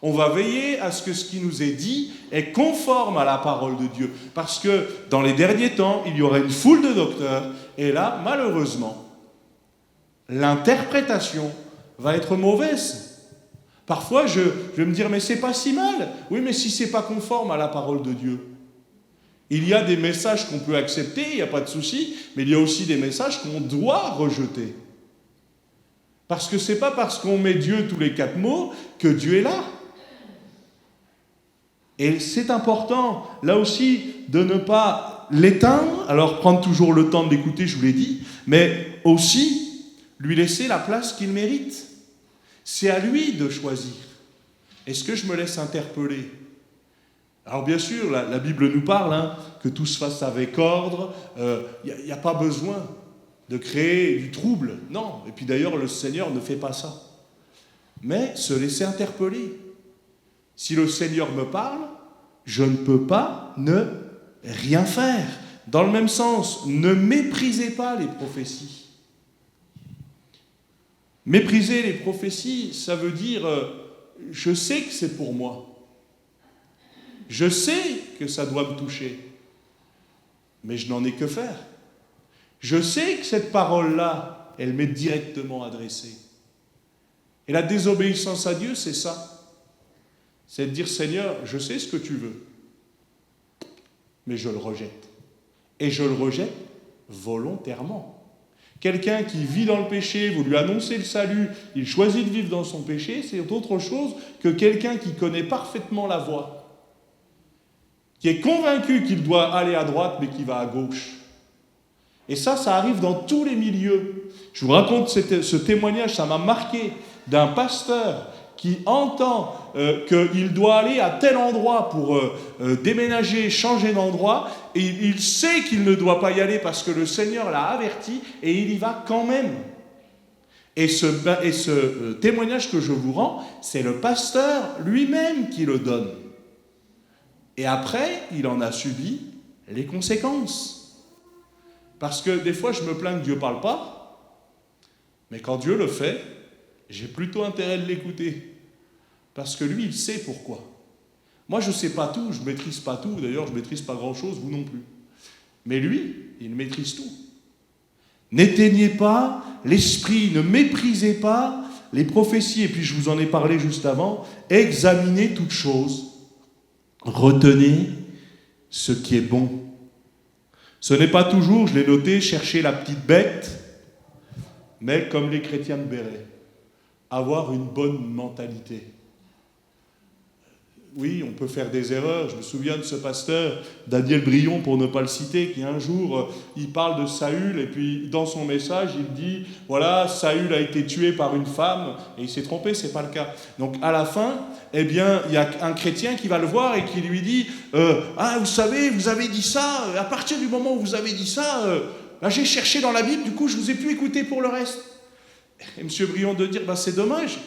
On va veiller à ce que ce qui nous est dit est conforme à la parole de Dieu. Parce que dans les derniers temps, il y aura une foule de docteurs, et là, malheureusement, l'interprétation va être mauvaise. Parfois, je vais me dire, mais c'est pas si mal. Oui, mais si c'est pas conforme à la parole de Dieu. Il y a des messages qu'on peut accepter, il n'y a pas de souci, mais il y a aussi des messages qu'on doit rejeter. Parce que c'est pas parce qu'on met Dieu tous les 4 mots que Dieu est là. Et c'est important, là aussi, de ne pas l'éteindre, alors prendre toujours le temps de l'écouter, je vous l'ai dit, mais aussi lui laisser la place qu'il mérite. C'est à lui de choisir. Est-ce que je me laisse interpeller? Alors bien sûr, la Bible nous parle que tout se fasse avec ordre, il n'y a pas besoin de créer du trouble. Non, et puis d'ailleurs le Seigneur ne fait pas ça. Mais se laisser interpeller. Si le Seigneur me parle, je ne peux pas ne rien faire. Dans le même sens, ne méprisez pas les prophéties. Mépriser les prophéties, ça veut dire, je sais que c'est pour moi. Je sais que ça doit me toucher. Mais je n'en ai que faire. Je sais que cette parole-là, elle m'est directement adressée. Et la désobéissance à Dieu, c'est ça. C'est de dire, Seigneur, je sais ce que tu veux, mais je le rejette. Et je le rejette volontairement. Quelqu'un qui vit dans le péché, vous lui annoncez le salut, il choisit de vivre dans son péché, c'est autre chose que quelqu'un qui connaît parfaitement la voie, qui est convaincu qu'il doit aller à droite, mais qui va à gauche. Et ça arrive dans tous les milieux. Je vous raconte ce témoignage, ça m'a marqué, d'un pasteur qui entend qu'il doit aller à tel endroit pour déménager, changer d'endroit, et il sait qu'il ne doit pas y aller parce que le Seigneur l'a averti, et il y va quand même. Et ce témoignage que je vous rends, c'est le pasteur lui-même qui le donne. Et après, il en a subi les conséquences. Parce que des fois, je me plains que Dieu ne parle pas, mais quand Dieu le fait, j'ai plutôt intérêt de l'écouter. Parce que lui, il sait pourquoi. Moi, je ne sais pas tout, je ne maîtrise pas tout. D'ailleurs, je ne maîtrise pas grand-chose, vous non plus. Mais lui, il maîtrise tout. N'éteignez pas l'esprit, ne méprisez pas les prophéties. Et puis, je vous en ai parlé juste avant. Examinez toutes choses. Retenez ce qui est bon. Ce n'est pas toujours, je l'ai noté, chercher la petite bête, mais comme les chrétiens de Béret, avoir une bonne mentalité. Oui, on peut faire des erreurs. Je me souviens de ce pasteur, Daniel Brion, pour ne pas le citer, qui un jour, il parle de Saül, et puis dans son message, il dit, voilà, Saül a été tué par une femme, et il s'est trompé, c'est pas le cas. Donc à la fin, eh bien, il y a un chrétien qui va le voir et qui lui dit, ah, vous savez, vous avez dit ça, à partir du moment où vous avez dit ça, là, j'ai cherché dans la Bible, du coup, je vous ai pu écouter pour le reste. Et M. Brion de dire, c'est dommage,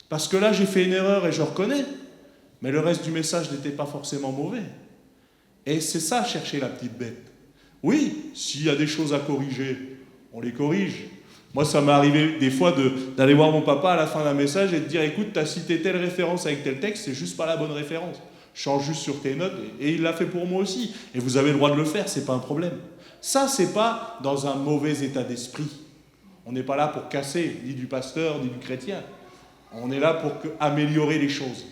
parce que là, j'ai fait une erreur et je reconnais. Mais le reste du message n'était pas forcément mauvais. Et c'est ça, chercher la petite bête. Oui, s'il y a des choses à corriger, on les corrige. Moi, ça m'est arrivé des fois d'aller voir mon papa à la fin d'un message et de dire, écoute, tu as cité telle référence avec tel texte, c'est juste pas la bonne référence. Change juste sur tes notes. Et il l'a fait pour moi aussi. Et vous avez le droit de le faire, c'est pas un problème. Ça, c'est pas dans un mauvais état d'esprit. On n'est pas là pour casser, ni du pasteur, ni du chrétien. On est là pour améliorer les choses.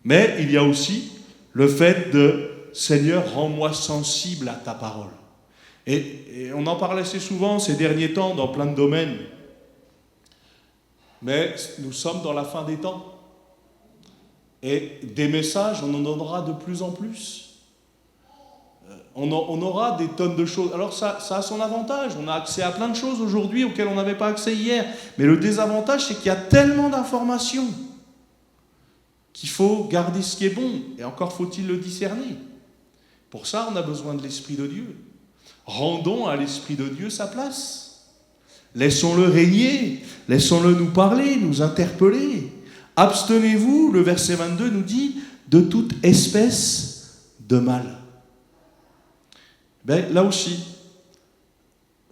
Mais il y a aussi le fait de « Seigneur, rends-moi sensible à ta parole ». Et on en parle assez souvent ces derniers temps dans plein de domaines. Mais nous sommes dans la fin des temps. Et des messages, on en donnera de plus en plus. On aura des tonnes de choses. Alors ça a son avantage. On a accès à plein de choses aujourd'hui auxquelles on n'avait pas accès hier. Mais le désavantage, c'est qu'il y a tellement d'informations qu'il faut garder ce qui est bon, et encore faut-il le discerner. Pour ça, on a besoin de l'Esprit de Dieu. Rendons à l'Esprit de Dieu sa place. Laissons-le régner, laissons-le nous parler, nous interpeller. Abstenez-vous, le verset 22 nous dit, de toute espèce de mal. Là aussi,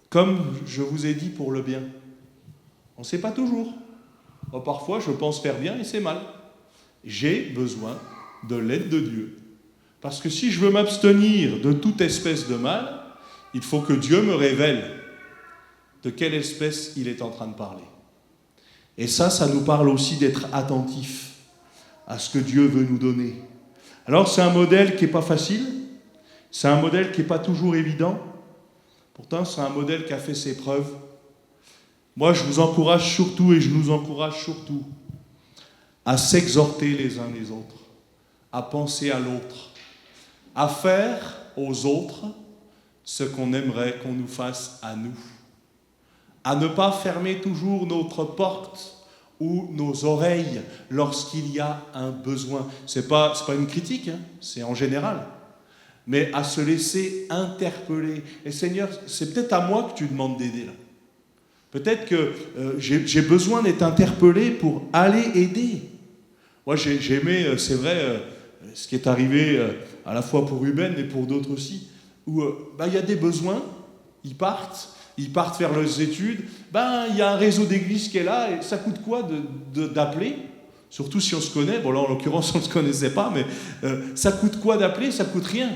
comme je vous ai dit pour le bien, on ne sait pas toujours. Parfois, je pense faire bien et c'est mal. J'ai besoin de l'aide de Dieu. Parce que si je veux m'abstenir de toute espèce de mal, il faut que Dieu me révèle de quelle espèce il est en train de parler. Et ça nous parle aussi d'être attentif à ce que Dieu veut nous donner. Alors c'est un modèle qui n'est pas facile, c'est un modèle qui n'est pas toujours évident, pourtant c'est un modèle qui a fait ses preuves. Moi je vous encourage surtout, et je nous encourage surtout, à s'exhorter les uns les autres, à penser à l'autre, à faire aux autres ce qu'on aimerait qu'on nous fasse à nous, à ne pas fermer toujours notre porte ou nos oreilles lorsqu'il y a un besoin. C'est pas une critique, hein, c'est en général. Mais à se laisser interpeller. Et Seigneur, c'est peut-être à moi que tu demandes d'aider là. Peut-être que j'ai besoin d'être interpellé pour aller aider. Moi, j'ai aimé, c'est vrai, ce qui est arrivé à la fois pour Ruben et pour d'autres aussi, où il y a des besoins, ils partent vers leurs études, il y a un réseau d'églises qui est là, et ça coûte quoi d'appeler ? Surtout si on se connaît, bon là en l'occurrence on ne se connaissait pas, mais ça coûte quoi d'appeler ? Ça coûte rien.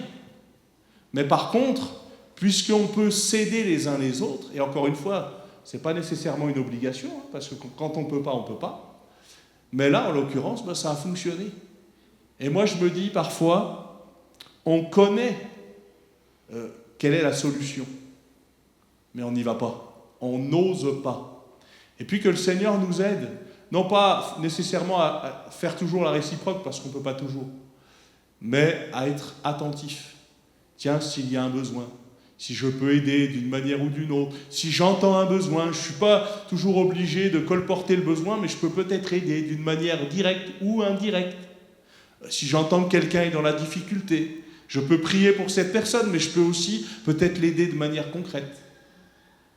Mais par contre, puisqu'on peut s'aider les uns les autres, et encore une fois, ce n'est pas nécessairement une obligation, hein, parce que quand on ne peut pas, on ne peut pas. Mais là, en l'occurrence, ça a fonctionné. Et moi, je me dis parfois, on connaît quelle est la solution, mais on n'y va pas. On n'ose pas. Et puis que le Seigneur nous aide, non pas nécessairement à faire toujours la réciproque, parce qu'on ne peut pas toujours, mais à être attentif. Tiens, s'il y a un besoin, si je peux aider d'une manière ou d'une autre, si j'entends un besoin, je ne suis pas toujours obligé de colporter le besoin, mais je peux peut-être aider d'une manière directe ou indirecte. Si j'entends que quelqu'un est dans la difficulté, je peux prier pour cette personne, mais je peux aussi peut-être l'aider de manière concrète.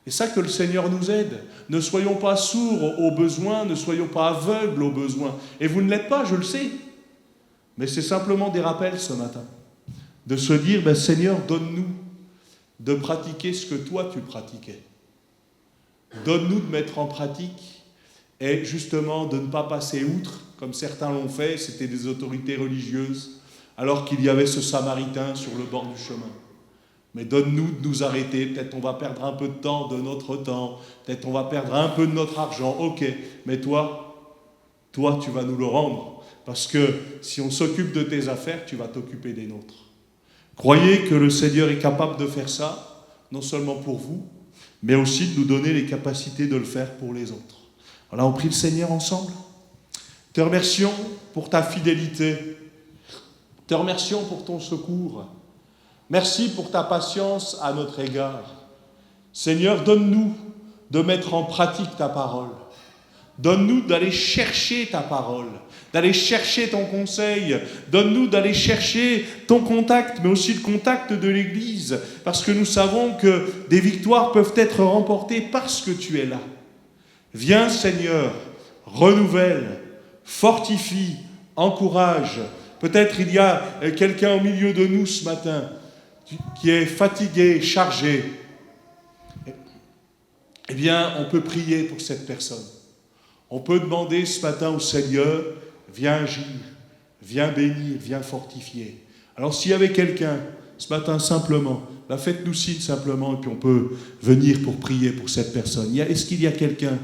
Et ça que le Seigneur nous aide. Ne soyons pas sourds aux besoins, ne soyons pas aveugles aux besoins. Et vous ne l'êtes pas, je le sais. Mais c'est simplement des rappels ce matin. De se dire, Seigneur, donne-nous de pratiquer ce que toi tu pratiquais. Donne-nous de mettre en pratique et justement de ne pas passer outre, comme certains l'ont fait, c'était des autorités religieuses, alors qu'il y avait ce Samaritain sur le bord du chemin. Mais donne-nous de nous arrêter, peut-être on va perdre un peu de temps, de notre temps, peut-être on va perdre un peu de notre argent, ok, mais toi tu vas nous le rendre, parce que si on s'occupe de tes affaires, tu vas t'occuper des nôtres. Croyez que le Seigneur est capable de faire ça, non seulement pour vous, mais aussi de nous donner les capacités de le faire pour les autres. Voilà, on prie le Seigneur ensemble. Te remercions pour ta fidélité. Te remercions pour ton secours. Merci pour ta patience à notre égard. Seigneur, donne-nous de mettre en pratique ta parole. Donne-nous d'aller chercher ta parole, d'aller chercher ton conseil. Donne-nous d'aller chercher ton contact, mais aussi le contact de l'Église, parce que nous savons que des victoires peuvent être remportées parce que tu es là. Viens, Seigneur, renouvelle, fortifie, encourage. Peut-être il y a quelqu'un au milieu de nous ce matin qui est fatigué, chargé. Eh bien, on peut prier pour cette personne. On peut demander ce matin au Seigneur, viens agir, viens bénir, viens fortifier. Alors s'il y avait quelqu'un ce matin simplement, faites-nous signe simplement et puis on peut venir pour prier pour cette personne. Est-ce qu'il y a quelqu'un